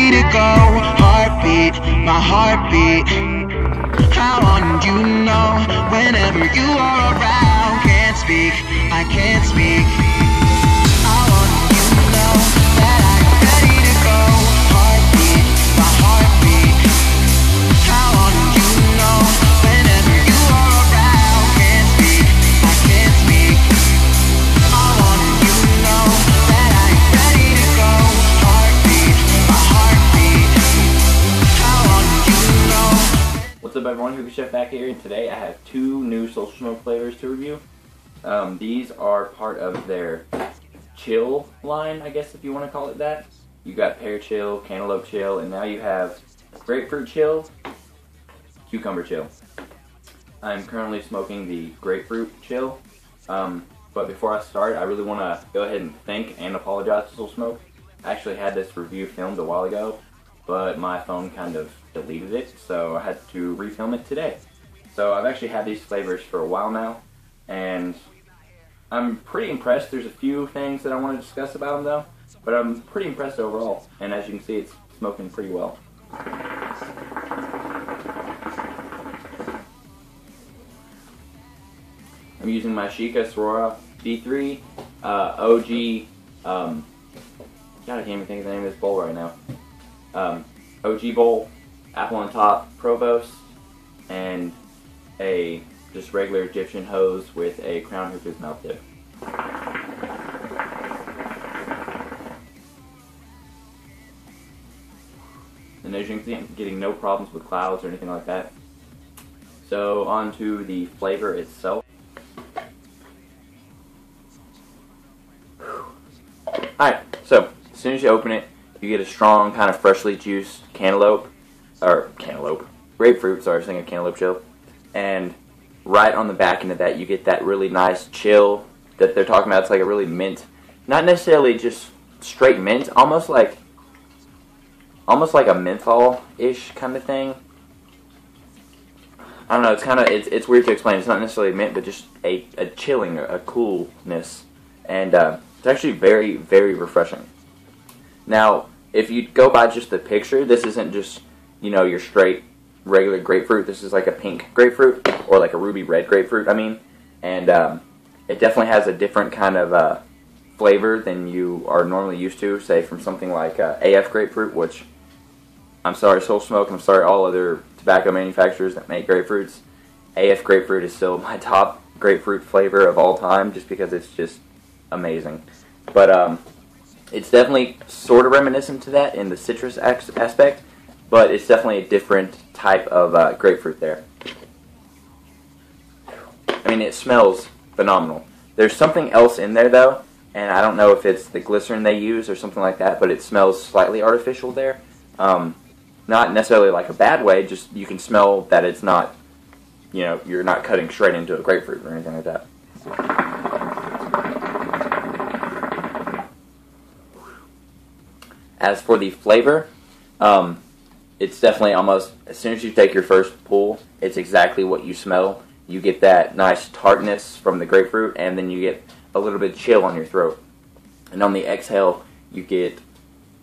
ready to go. Heartbeat, my heartbeat. I want you to know whenever you are around. Can't speak, I can't speak. I want you to know that I'm ready to go. Heartbeat, my heartbeat. I want you to know whenever you are around. Can't speak, I can't speak. I want you to know that I'm ready to go. Heartbeat, my heartbeat. I want you to know. What's up, everyone? Hookah Chef back here, and today I have two new Social Smoke flavors to review. These are part of their chill line, I guess if you want to call it that. You got pear chill, cantaloupe chill, and now you have grapefruit chill, cucumber chill. I'm currently smoking the grapefruit chill, but before I start, I really want to go ahead and thank and apologize to Social Smoke. I actually had this review filmed a while ago, but my phone kind of deleted it, so I had to refilm it today. So I've actually had these flavors for a while now, and I'm pretty impressed. There's a few things that I want to discuss about them though, but I'm pretty impressed overall, and as you can see, it's smoking pretty well. I'm using my Sheikah Sorora D3 OG, God, I can't even think of the name of this bowl right now. OG bowl, apple on top, Provost, and a just regular Egyptian hose with a Crown Hookah's mouth tip. And as you can see, I'm getting no problems with clouds or anything like that. So on to the flavor itself. Alright, so as soon as you open it, you get a strong kind of freshly juiced grapefruit, sorry, I was thinking cantaloupe chill. And right on the back end of that, you get that really nice chill that they're talking about. It's like a really mint, not necessarily just straight mint, almost like a menthol-ish kind of thing. I don't know, it's weird to explain. It's not necessarily mint, but just a chilling, a coolness. And it's actually very, very refreshing. Now, if you go by just the picture, this isn't just, you know, your straight regular grapefruit. This is like a pink grapefruit, or like a ruby red grapefruit, I mean. And it definitely has a different kind of flavor than you are normally used to, say from something like AF grapefruit, which, I'm sorry Social Smoke, I'm sorry all other tobacco manufacturers that make grapefruits. AF grapefruit is still my top grapefruit flavor of all time, just because it's just amazing. But it's definitely sort of reminiscent to that in the citrus aspect, but it's definitely a different type of grapefruit there. I mean, it smells phenomenal. There's something else in there though, and I don't know if it's the glycerin they use or something like that, but it smells slightly artificial there. Not necessarily like a bad way, just you can smell that it's not, you know, you're not cutting straight into a grapefruit or anything like that. As for the flavor, it's definitely almost, as soon as you take your first pull, it's exactly what you smell. You get that nice tartness from the grapefruit, and then you get a little bit of chill on your throat. And on the exhale, you get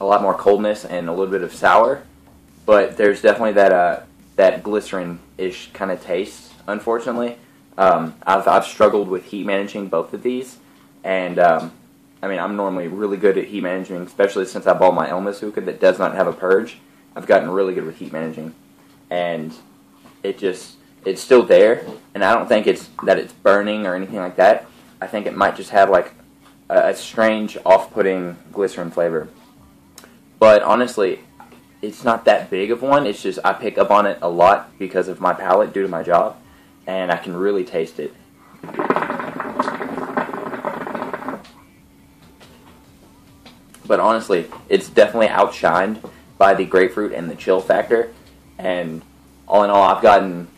a lot more coldness and a little bit of sour, but there's definitely that glycerin-ish kind of taste, unfortunately. I've struggled with heat managing both of these, and I mean, I'm normally really good at heat managing, especially since I bought my Elmas hookah that does not have a purge. I've gotten really good with heat managing, and it's still there, and I don't think it's burning or anything like that. I think it might just have like a strange, off-putting glycerin flavor. But honestly, it's not that big of one. It's just I pick up on it a lot because of my palate due to my job, and I can really taste it. But honestly, it's definitely outshined by the grapefruit and the chill factor. And all in all, I've gotten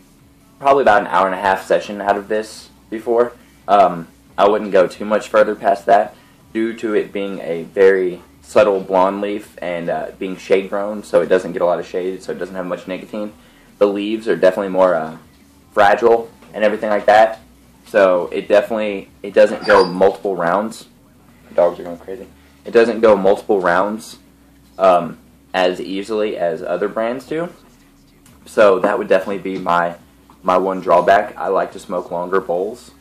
probably about an hour and a half session out of this before. I wouldn't go too much further past that due to it being a very subtle blonde leaf and being shade grown, so it doesn't get a lot of shade, so it doesn't have much nicotine. The leaves are definitely more fragile and everything like that, so it doesn't go multiple rounds. Dogs are going crazy. It doesn't go multiple rounds as easily as other brands do. So that would definitely be my one drawback. I like to smoke longer bowls.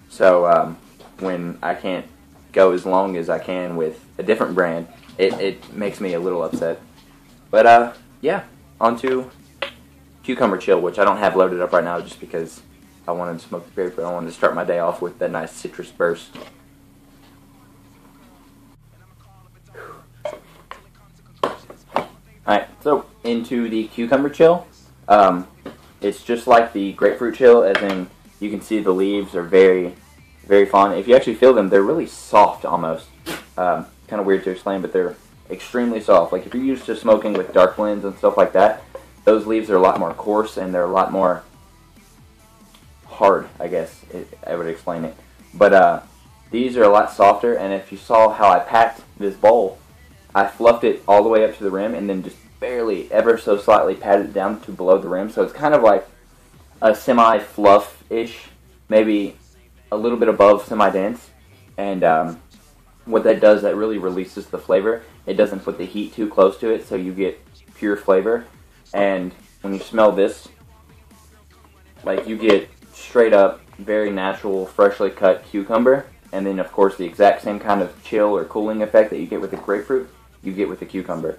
So when I can't go as long as I can with a different brand, it makes me a little upset. But yeah, on to Cucumber Chill, which I don't have loaded up right now just because I wanted to smoke the grapefruit. I wanted to start my day off with that nice citrus burst. Alright, so into the Cucumber Chill. It's just like the Grapefruit Chill, as in you can see the leaves are very, very fine. If you actually feel them, they're really soft almost. Kind of weird to explain, but they're extremely soft. Like if you're used to smoking with dark blends and stuff like that, those leaves are a lot more coarse and they're a lot more hard, I guess I would explain it. But these are a lot softer, and if you saw how I packed this bowl, I fluffed it all the way up to the rim and then just barely, ever so slightly patted it down to below the rim. So it's kind of like a semi-fluff-ish, maybe a little bit above semi-dense. And what that does, that really releases the flavor. It doesn't put the heat too close to it, so you get pure flavor. And when you smell this, like you get straight up, very natural, freshly cut cucumber. And then, of course, the exact same kind of chill or cooling effect that you get with the grapefruit, you get with the cucumber.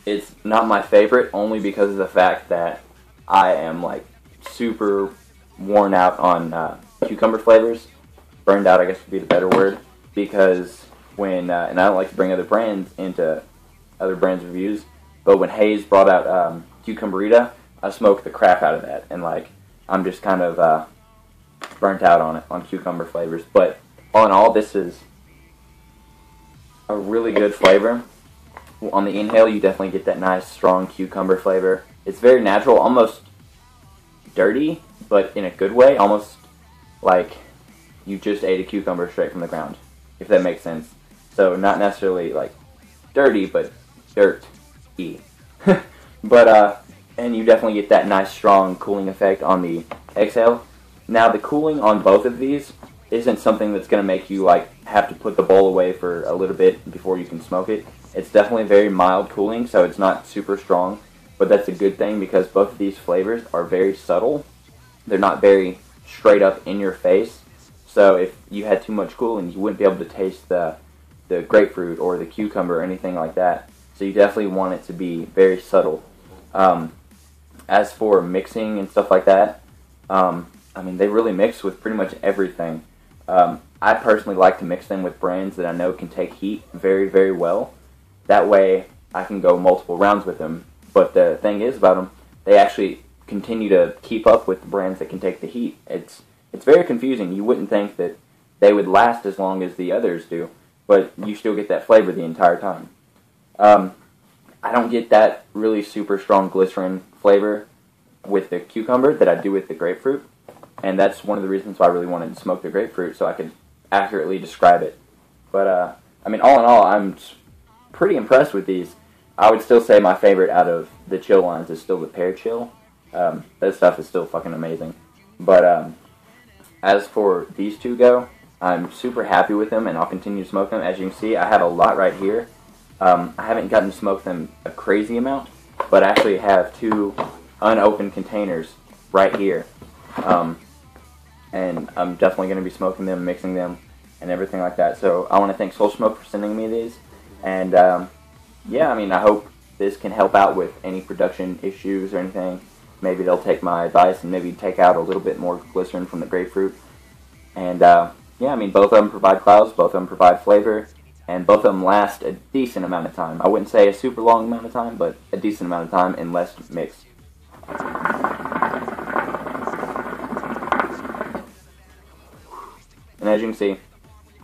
It's not my favorite, only because of the fact that I am like super worn out on cucumber flavors. Burned out, I guess would be the better word. Because when, and I don't like to bring other brands into other brands' reviews, but when Hayes brought out Cucumberita, I smoked the crap out of that. And like, I'm just kind of burnt out on it, on cucumber flavors. But all in all, this is a really good flavor. On the inhale, you definitely get that nice, strong cucumber flavor. It's very natural, almost dirty, but in a good way. Almost like you just ate a cucumber straight from the ground, if that makes sense. So not necessarily like dirty, but dirt-y. But, and you definitely get that nice, strong cooling effect on the exhale. Now, the cooling on both of these isn't something that's going to make you like have to put the bowl away for a little bit before you can smoke it. It's definitely very mild cooling, so it's not super strong, but that's a good thing because both of these flavors are very subtle. They're not very straight up in your face, so if you had too much cooling, you wouldn't be able to taste the grapefruit or the cucumber or anything like that. So you definitely want it to be very subtle. As for mixing and stuff like that, I mean, they really mix with pretty much everything. I personally like to mix them with brands that I know can take heat very, very well. That way, I can go multiple rounds with them. But the thing is about them, they actually continue to keep up with the brands that can take the heat. It's very confusing. You wouldn't think that they would last as long as the others do, but you still get that flavor the entire time. I don't get that really super strong glycerin flavor with the cucumber that I do with the grapefruit. And that's one of the reasons why I really wanted to smoke the grapefruit, so I could accurately describe it. But, I mean, all in all, I'm pretty impressed with these. I would still say my favorite out of the chill lines is still the pear chill. That stuff is still fucking amazing. But, as for these two go, I'm super happy with them, and I'll continue to smoke them. As you can see, I have a lot right here. I haven't gotten to smoke them a crazy amount, but I actually have two unopened containers right here. And I'm definitely going to be smoking them, mixing them, and everything like that. So I want to thank Soul Smoke for sending me these. And, yeah, I mean, I hope this can help out with any production issues or anything. Maybe they'll take my advice and maybe take out a little bit more glycerin from the grapefruit. And, yeah, I mean, both of them provide clouds, both of them provide flavor, and both of them last a decent amount of time. I wouldn't say a super long amount of time, but a decent amount of time and less mixed. And as you can see,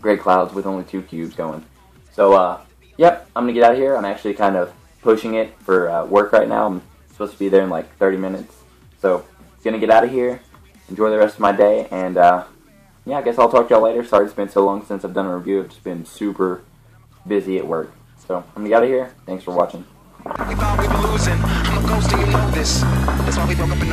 great clouds with only 2 cubes going. So, yep, I'm going to get out of here. I'm actually kind of pushing it for work right now. I'm supposed to be there in like 30 minutes. So, going to get out of here, enjoy the rest of my day, and yeah, I guess I'll talk to y'all later. Sorry it's been so long since I've done a review. I've just been super busy at work. So, I'm going to get out of here. Thanks for watching. We thought we were losing. I'm a ghost and you know this. That's why we broke up.